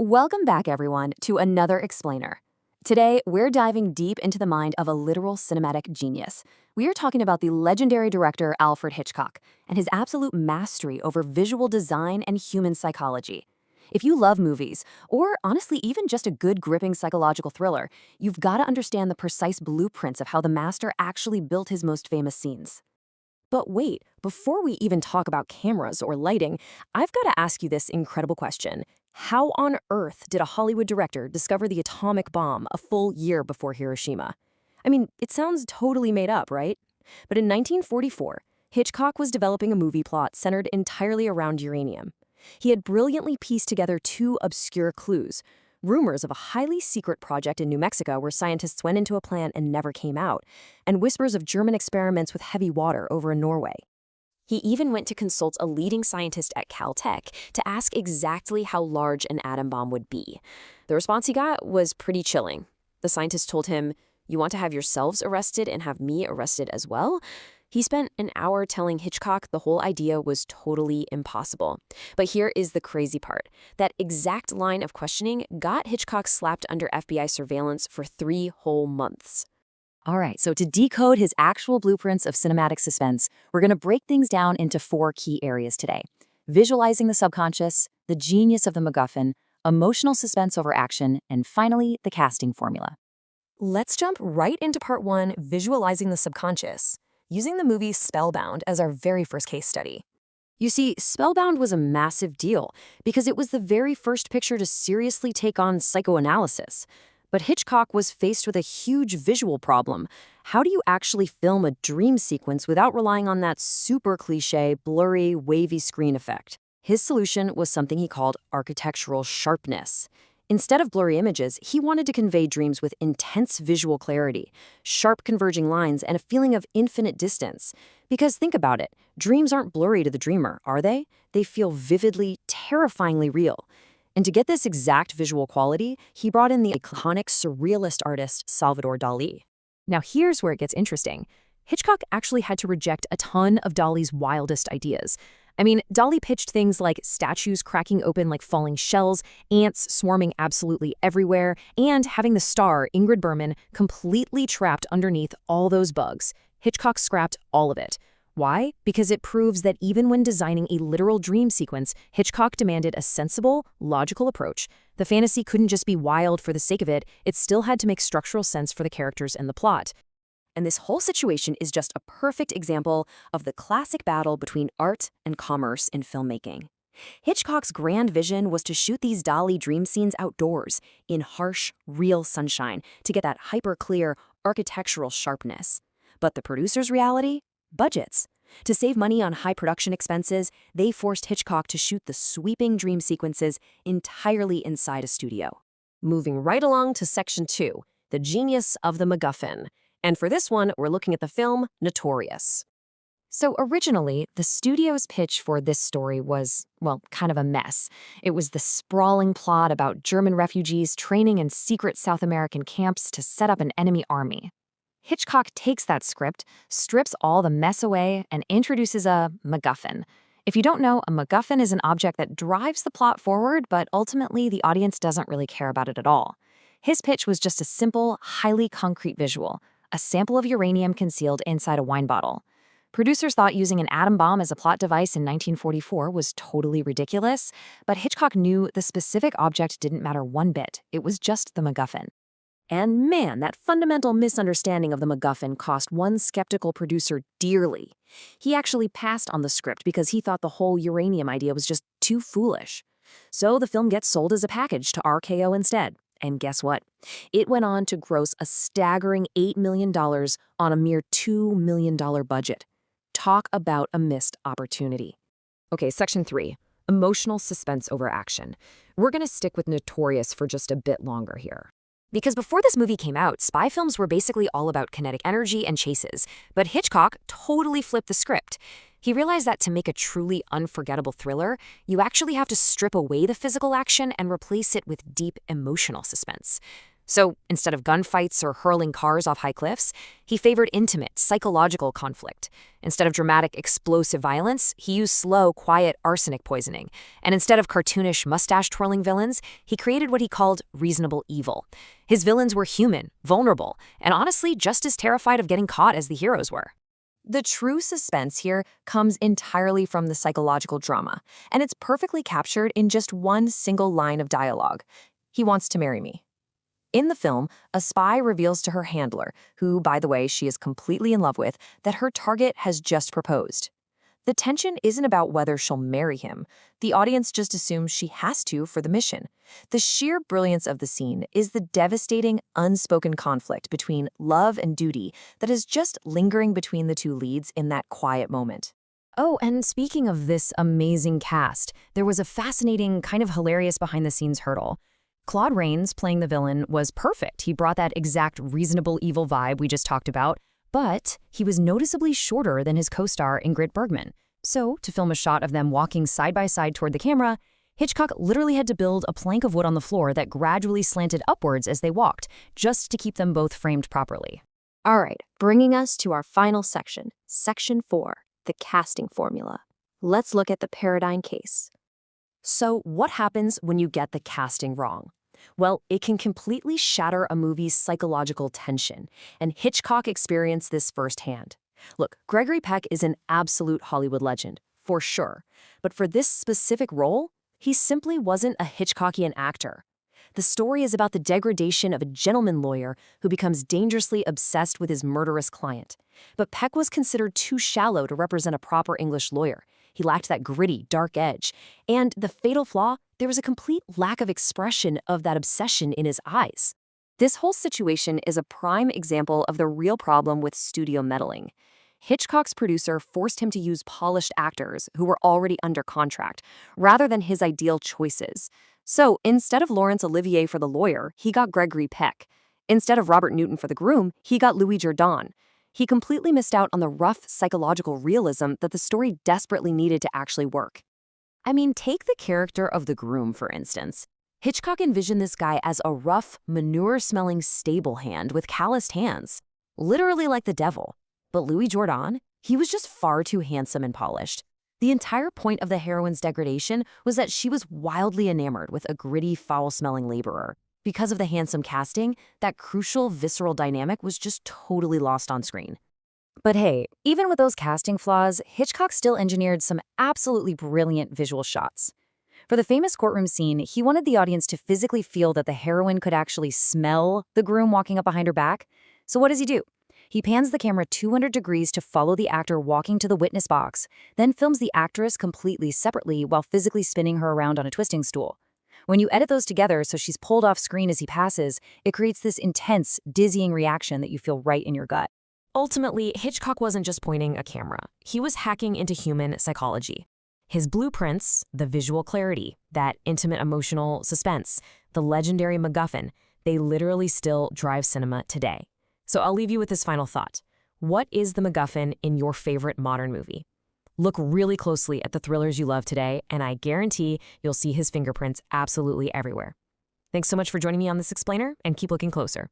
Welcome back, everyone, to another explainer. Today, we're diving deep into the mind of a literal cinematic genius. We are talking about the legendary director Alfred Hitchcock and his absolute mastery over visual design and human psychology. If you love movies, or honestly even just a good gripping psychological thriller, you've got to understand the precise blueprints of how the master actually built his most famous scenes. But wait, before we even talk about cameras or lighting, I've got to ask you this incredible question. How on earth did a Hollywood director discover the atomic bomb a full year before Hiroshima? I mean, it sounds totally made up, right? But in 1944, Hitchcock was developing a movie plot centered entirely around uranium. He had brilliantly pieced together two obscure clues: rumors of a highly secret project in New Mexico where scientists went into a plant and never came out, and whispers of German experiments with heavy water over in Norway. He even went to consult a leading scientist at Caltech to ask exactly how large an atom bomb would be. The response he got was pretty chilling. The scientist told him, "You want to have yourselves arrested and have me arrested as well?" He spent an hour telling Hitchcock the whole idea was totally impossible. But here is the crazy part. That exact line of questioning got Hitchcock slapped under FBI surveillance for 3 whole months. All right, so to decode his actual blueprints of cinematic suspense, we're going to break things down into 4 key areas today: visualizing the subconscious, the genius of the MacGuffin, emotional suspense over action, and finally, the casting formula. Let's jump right into part 1, visualizing the subconscious, using the movie Spellbound as our very first case study. You see, Spellbound was a massive deal because it was the very first picture to seriously take on psychoanalysis. But Hitchcock was faced with a huge visual problem. How do you actually film a dream sequence without relying on that super cliché, blurry, wavy screen effect? His solution was something he called architectural sharpness. Instead of blurry images, he wanted to convey dreams with intense visual clarity, sharp converging lines, and a feeling of infinite distance. Because think about it, dreams aren't blurry to the dreamer, are they? They feel vividly, terrifyingly real. And to get this exact visual quality, he brought in the iconic surrealist artist Salvador Dalí. Now here's where it gets interesting. Hitchcock actually had to reject a ton of Dalí's wildest ideas. I mean, Dalí pitched things like statues cracking open like falling shells, ants swarming absolutely everywhere, and having the star, Ingrid Bergman, completely trapped underneath all those bugs. Hitchcock scrapped all of it. Why? Because it proves that even when designing a literal dream sequence, Hitchcock demanded a sensible, logical approach. The fantasy couldn't just be wild for the sake of it, it still had to make structural sense for the characters and the plot. And this whole situation is just a perfect example of the classic battle between art and commerce in filmmaking. Hitchcock's grand vision was to shoot these Dalí dream scenes outdoors, in harsh, real sunshine, to get that hyper-clear, architectural sharpness. But the producer's reality? Budgets. To save money on high production expenses, they forced Hitchcock to shoot the sweeping dream sequences entirely inside a studio. Moving right along to section 2, the genius of the MacGuffin. And for this one, we're looking at the film Notorious. So originally, the studio's pitch for this story was, well, kind of a mess. It was the sprawling plot about German refugees training in secret South American camps to set up an enemy army. Hitchcock takes that script, strips all the mess away, and introduces a MacGuffin. If you don't know, a MacGuffin is an object that drives the plot forward, but ultimately the audience doesn't really care about it at all. His pitch was just a simple, highly concrete visual, a sample of uranium concealed inside a wine bottle. Producers thought using an atom bomb as a plot device in 1944 was totally ridiculous, but Hitchcock knew the specific object didn't matter one bit. It was just the MacGuffin. And man, that fundamental misunderstanding of the MacGuffin cost one skeptical producer dearly. He actually passed on the script because he thought the whole uranium idea was just too foolish. So the film gets sold as a package to RKO instead. And guess what? It went on to gross a staggering $8 million on a mere $2 million budget. Talk about a missed opportunity. Okay, section 3, emotional suspense over action. We're going to stick with Notorious for just a bit longer here. Because before this movie came out, spy films were basically all about kinetic energy and chases, but Hitchcock totally flipped the script. He realized that to make a truly unforgettable thriller, you actually have to strip away the physical action and replace it with deep emotional suspense. So instead of gunfights or hurling cars off high cliffs, he favored intimate, psychological conflict. Instead of dramatic, explosive violence, he used slow, quiet arsenic poisoning. And instead of cartoonish, mustache-twirling villains, he created what he called reasonable evil. His villains were human, vulnerable, and honestly just as terrified of getting caught as the heroes were. The true suspense here comes entirely from the psychological drama, and it's perfectly captured in just one single line of dialogue. He wants to marry me. In the film, a spy reveals to her handler, who, by the way, she is completely in love with, that her target has just proposed. The tension isn't about whether she'll marry him. The audience just assumes she has to for the mission. The sheer brilliance of the scene is the devastating, unspoken conflict between love and duty that is just lingering between the two leads in that quiet moment. Oh, and speaking of this amazing cast, there was a fascinating, kind of hilarious behind-the-scenes hurdle. Claude Rains, playing the villain, was perfect. He brought that exact reasonable evil vibe we just talked about, but he was noticeably shorter than his co-star Ingrid Bergman. So, to film a shot of them walking side by side toward the camera, Hitchcock literally had to build a plank of wood on the floor that gradually slanted upwards as they walked, just to keep them both framed properly. All right, bringing us to our final section, Section 4, the casting formula. Let's look at the Paradine Case. So, what happens when you get the casting wrong? Well, it can completely shatter a movie's psychological tension, and Hitchcock experienced this firsthand. Look, Gregory Peck is an absolute Hollywood legend, for sure, but for this specific role, he simply wasn't a Hitchcockian actor. The story is about the degradation of a gentleman lawyer who becomes dangerously obsessed with his murderous client. But Peck was considered too shallow to represent a proper English lawyer. He lacked that gritty, dark edge. And the fatal flaw, there was a complete lack of expression of that obsession in his eyes. This whole situation is a prime example of the real problem with studio meddling. Hitchcock's producer forced him to use polished actors who were already under contract, rather than his ideal choices. So, instead of Laurence Olivier for the lawyer, he got Gregory Peck. Instead of Robert Newton for the groom, he got Louis Jourdan. He completely missed out on the rough psychological realism that the story desperately needed to actually work. I mean, take the character of the groom, for instance. Hitchcock envisioned this guy as a rough, manure-smelling stable hand with calloused hands, literally like the devil. But Louis Jourdan, he was just far too handsome and polished. The entire point of the heroine's degradation was that she was wildly enamored with a gritty, foul-smelling laborer. Because of the handsome casting, that crucial, visceral dynamic was just totally lost on screen. But hey, even with those casting flaws, Hitchcock still engineered some absolutely brilliant visual shots. For the famous courtroom scene, he wanted the audience to physically feel that the heroine could actually smell the groom walking up behind her back. So what does he do? He pans the camera 200 degrees to follow the actor walking to the witness box, then films the actress completely separately while physically spinning her around on a twisting stool. When you edit those together so she's pulled off screen as he passes, it creates this intense, dizzying reaction that you feel right in your gut. Ultimately, Hitchcock wasn't just pointing a camera. He was hacking into human psychology. His blueprints, the visual clarity, that intimate emotional suspense, the legendary MacGuffin, they literally still drive cinema today. So I'll leave you with this final thought. What is the MacGuffin in your favorite modern movie? Look really closely at the thrillers you love today, and I guarantee you'll see his fingerprints absolutely everywhere. Thanks so much for joining me on this explainer, and keep looking closer.